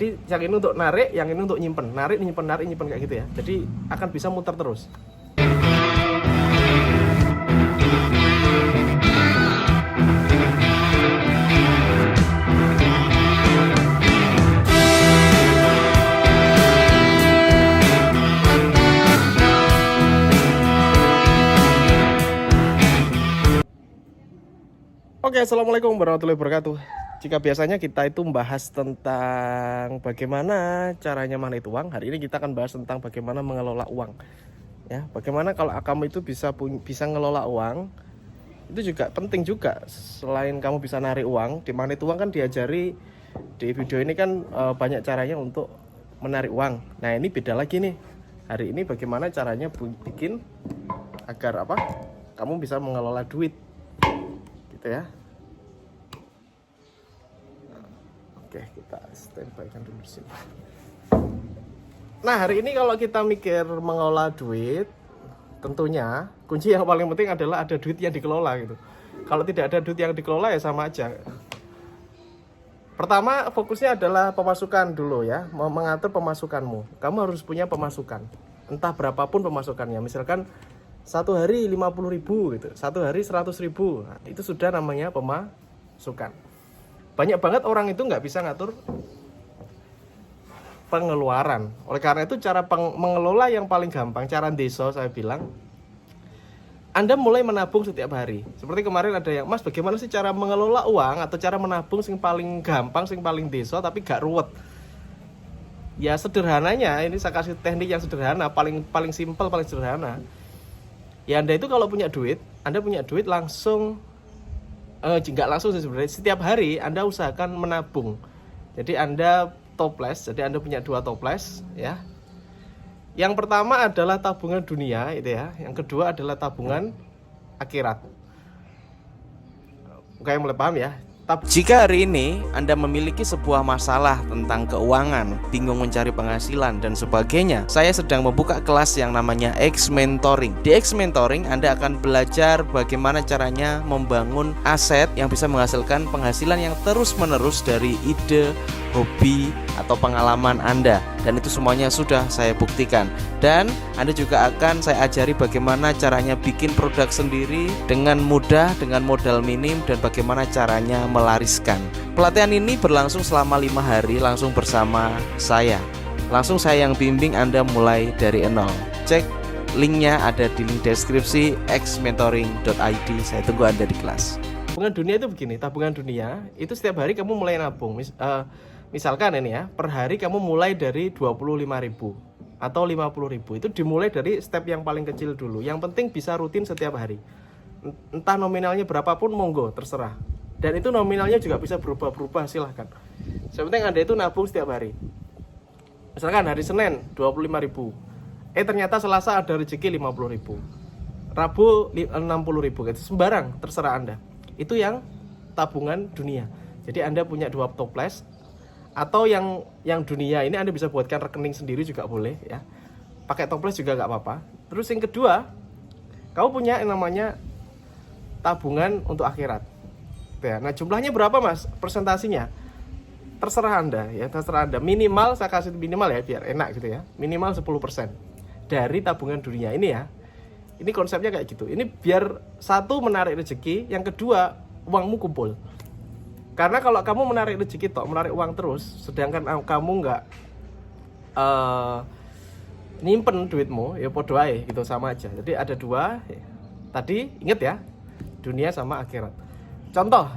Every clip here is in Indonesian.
Jadi yang ini untuk narik, yang ini untuk nyimpen, narik, nyimpen kayak gitu ya. Jadi akan bisa muter terus. Oke, assalamualaikum warahmatullahi wabarakatuh. Jika biasanya kita itu membahas tentang bagaimana caranya magnet uang, hari ini kita akan bahas tentang bagaimana mengelola uang. Ya, bagaimana kalau kamu itu bisa ngelola uang, itu juga penting juga. Selain kamu bisa narik uang, di magnet uang kan diajari di video ini kan banyak caranya untuk menarik uang. Nah, ini beda lagi nih. Hari ini bagaimana caranya bikin agar apa? Kamu bisa mengelola duit. Gitu ya. Oke, kita standby kan dulu sini. Nah, hari ini kalau kita mikir mengelola duit, tentunya kunci yang paling penting adalah ada duit yang dikelola gitu. Kalau tidak ada duit yang dikelola ya sama aja. Pertama, fokusnya adalah pemasukan dulu ya, mengatur pemasukanmu. Kamu harus punya pemasukan, entah berapapun pemasukannya. Misalkan satu hari 50.000 gitu, satu hari 100.000, nah, itu sudah namanya pemasukan. Banyak banget orang itu nggak bisa ngatur pengeluaran. Oleh karena itu cara mengelola yang paling gampang, cara desa saya bilang, Anda mulai menabung setiap hari. Seperti kemarin ada yang, Mas bagaimana sih cara mengelola uang atau cara menabung sing paling gampang, sing paling desa tapi gak ruwet. Ya sederhananya, ini saya kasih teknik yang sederhana, paling simpel, paling sederhana. Ya Anda itu kalau punya duit, Anda punya duit langsung nggak langsung sih sebenarnya, setiap hari Anda usahakan menabung. Jadi Anda toples, jadi Anda punya dua toples ya. Yang pertama adalah tabungan dunia itu ya, yang kedua adalah tabungan akhirat. Oke, mulai paham ya. Jika hari ini Anda memiliki sebuah masalah tentang keuangan, bingung mencari penghasilan dan sebagainya, saya sedang membuka kelas yang namanya X Mentoring. Di X Mentoring Anda akan belajar bagaimana caranya membangun aset yang bisa menghasilkan penghasilan yang terus-menerus dari ide, hobi, atau pengalaman Anda. Dan itu semuanya sudah saya buktikan. Dan Anda juga akan saya ajari bagaimana caranya bikin produk sendiri dengan mudah, dengan modal minim, dan bagaimana caranya melariskan. Pelatihan ini berlangsung selama 5 hari langsung bersama saya. Langsung saya yang bimbing Anda mulai dari nol. Cek linknya ada di link deskripsi xmentoring.id. Saya tunggu Anda di kelas. Tabungan dunia itu begini, tabungan dunia itu setiap hari kamu mulai nabung. Misalkan ini ya, per hari kamu mulai dari 25.000 atau 50.000. Itu dimulai dari step yang paling kecil dulu. Yang penting bisa rutin setiap hari. Entah nominalnya berapapun monggo, terserah. Dan itu nominalnya juga bisa berubah-berubah, silahkan. Yang penting Anda itu nabung setiap hari. Misalkan hari Senin 25.000. Ternyata Selasa ada rezeki 50.000. Rabu 60.000 gitu. Sembarang, terserah Anda. Itu yang tabungan dunia. Jadi Anda punya dua toples. Atau yang dunia ini Anda bisa buatkan rekening sendiri juga boleh ya. Pakai toples juga nggak apa-apa. Terus yang kedua, kamu punya yang namanya tabungan untuk akhirat ya. Nah jumlahnya berapa Mas? Persentasinya terserah Anda ya, terserah Anda. Minimal saya kasih minimal ya biar enak gitu ya. Minimal 10% dari tabungan dunia ini ya. Ini konsepnya kayak gitu. Ini biar satu menarik rezeki, yang kedua uangmu kumpul. Karena kalau kamu menarik rezeki tok, menarik uang terus, sedangkan kamu nggak nyimpen duitmu, ya podo ae gitu, sama aja. Jadi ada dua, tadi inget ya, dunia sama akhirat. Contoh,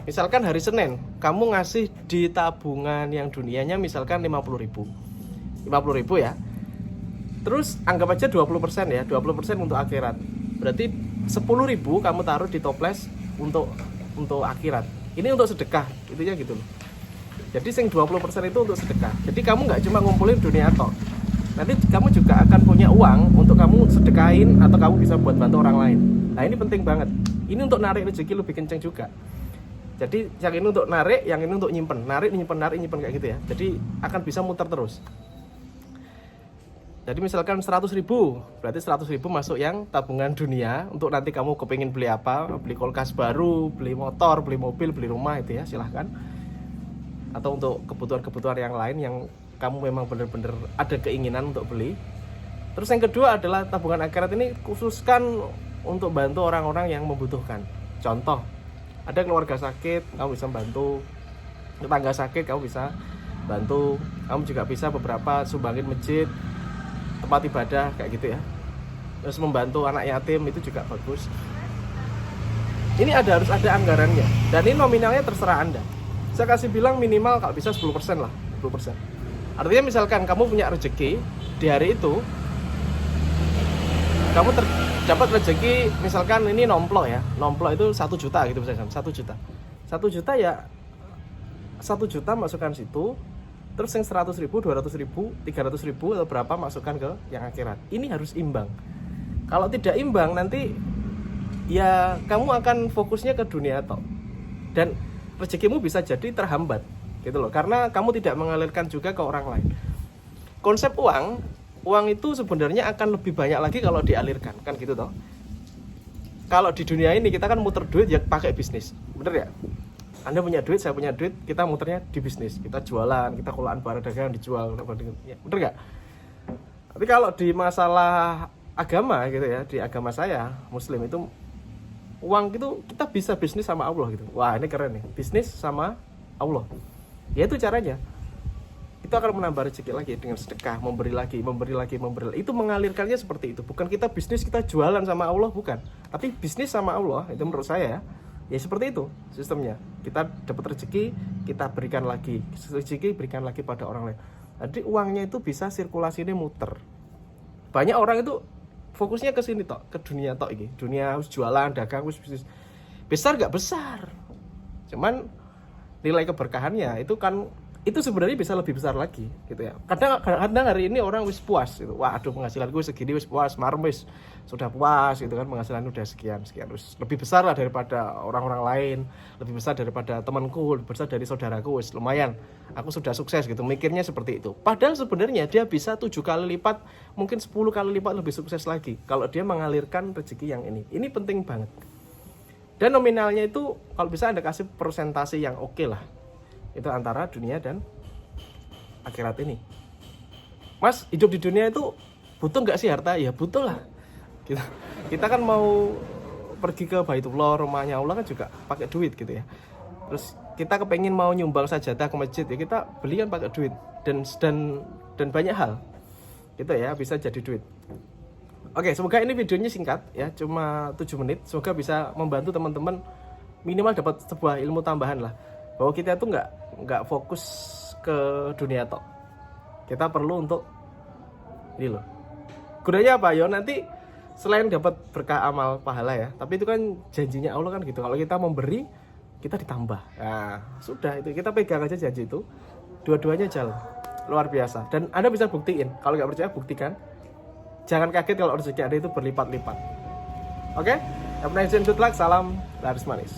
misalkan hari Senin, kamu ngasih di tabungan yang dunianya misalkan 50.000 ya. Terus anggap aja 20% ya, 20% untuk akhirat. Berarti 10.000 kamu taruh di toples untuk akhirat. Ini untuk sedekah, intinya gitu loh. Jadi sing 20% itu untuk sedekah. Jadi kamu nggak cuma ngumpulin dunia tok. Nanti kamu juga akan punya uang untuk kamu sedekahin atau kamu bisa buat bantu orang lain. Nah ini penting banget. Ini untuk narik rezeki lebih kenceng juga. Jadi yang ini untuk narik, yang ini untuk nyimpen. Narik, nyimpen kayak gitu ya. Jadi akan bisa muter terus. Jadi misalkan 100.000, berarti 100.000 masuk yang tabungan dunia untuk nanti kamu kepingin beli apa, beli kulkas baru, beli motor, beli mobil, beli rumah itu ya, silahkan. atau untuk kebutuhan-kebutuhan yang lain yang kamu memang benar-benar ada keinginan untuk beli. Terus yang kedua adalah tabungan akhirat ini khususkan untuk bantu orang-orang yang membutuhkan. Contoh, ada keluarga sakit, kamu bisa bantu. Tetangga sakit, kamu bisa bantu. Kamu juga bisa beberapa sumbangin masjid, tempat ibadah kayak gitu ya. Terus membantu anak yatim itu juga bagus. Ini harus ada anggarannya. Dan ini nominalnya terserah Anda. Saya kasih bilang minimal kalau bisa 10% lah, 10%. Artinya misalkan kamu punya rezeki di hari itu, kamu dapat rezeki misalkan ini nomplok ya. Nomplok itu 1 juta gitu misalkan, 1 juta. 1 juta ya 1 juta masukkan situ. Terus yang 100 ribu, 200 ribu, 300 ribu atau berapa masukkan ke yang akhirat. Ini harus imbang. Kalau tidak imbang nanti ya kamu akan fokusnya ke dunia toh. Dan rezekimu bisa jadi terhambat gitu loh, karena kamu tidak mengalirkan juga ke orang lain. Konsep uang itu sebenarnya akan lebih banyak lagi kalau dialirkan, kan gitu toh. Kalau di dunia ini kita kan muter duit ya pakai bisnis, bener ya? Anda punya duit, saya punya duit, kita muternya di bisnis, kita jualan, kita kelolaan barang dagangan dijual, ya, bener nggak? Tapi kalau di masalah agama gitu ya, di agama saya Muslim itu uang itu kita bisa bisnis sama Allah gitu. Wah ini keren nih, bisnis sama Allah. Ya itu caranya. Itu akan menambah rezeki lagi dengan sedekah, memberi lagi. Itu mengalirkannya seperti itu. Bukan kita bisnis, kita jualan sama Allah, bukan. Tapi bisnis sama Allah, itu menurut saya ya seperti itu sistemnya. Kita dapat rezeki, kita berikan lagi. Rezeki berikan lagi pada orang lain. Jadi uangnya itu bisa sirkulasinya muter. Banyak orang itu fokusnya ke sini tok, ke dunia tok ini. Dunia harus jualan, dagang, harus bisnis. Besar gak besar. Cuman nilai keberkahannya itu sebenarnya bisa lebih besar lagi gitu ya. Kadang hari ini orang wis puas gitu. Wah, aduh penghasilan gue segini wis puas, marem wis sudah puas gitu kan, penghasilan udah sekian wis lebih besar lah daripada orang-orang lain, lebih besar daripada temanku, lebih besar dari saudaraku, wis lumayan. Aku sudah sukses gitu, mikirnya seperti itu. Padahal sebenarnya dia bisa 7 kali lipat, mungkin 10 kali lipat lebih sukses lagi kalau dia mengalirkan rezeki yang ini. Ini penting banget. Dan nominalnya itu kalau bisa Anda kasih persentase yang oke lah. Itu antara dunia dan akhirat ini. Mas, hidup di dunia itu butuh nggak sih harta? Ya butuh lah. Kita kan mau pergi ke Baitullah, rumahnya Allah kan juga pakai duit gitu ya. Terus kita kepengen mau nyumbang sajadah ke masjid ya kita beli kan pakai duit dan banyak hal. Gitu ya, bisa jadi duit. Oke, semoga ini videonya singkat ya, cuma 7 menit. Semoga bisa membantu teman-teman minimal dapat sebuah ilmu tambahan lah. Bahwa kita tuh nggak fokus ke dunia tok. Kita perlu untuk ini loh. Gunanya apa? Ya nanti selain dapat berkah amal pahala ya, tapi itu kan janjinya Allah kan gitu. Kalau kita memberi, kita ditambah. Nah, sudah itu kita pegang aja janji itu. Dua-duanya jalan. Luar biasa. Dan Anda bisa buktiin. Kalau nggak percaya, buktikan. Jangan kaget kalau rezeki Anda itu berlipat-lipat. Oke? Have a nice and good luck. Salam laris manis.